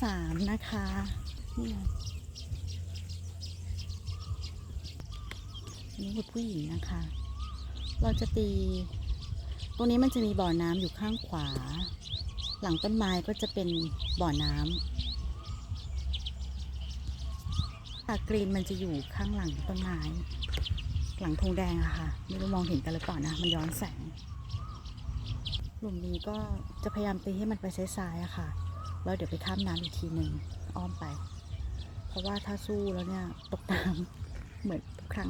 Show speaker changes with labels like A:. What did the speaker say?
A: 3นะคะนี่ไงนี่คือผู้หญิงนะคะ เราจะตีตรงนี้มันจะมีบ่อน้ำอยู่ข้างขวาหลังต้นไม้ก็จะเป็นบ่อน้ำกรีนมันจะอยู่ข้างหลังต้นไม้หลังธงแดงอะค่ะไม่รู้มองเห็นกันหรือเปล่านะมันย้อนแสงหลุมนี้ก็จะพยายามตีให้มันไปซ้ายๆอะค่ะแล้วเดี๋ยวไปข้ามน้ำอีกทีหนึ่งอ้อมไปเพราะว่าถ้าสู้แล้วเนี่ยตกน้ำเหมือนทุกครั้ง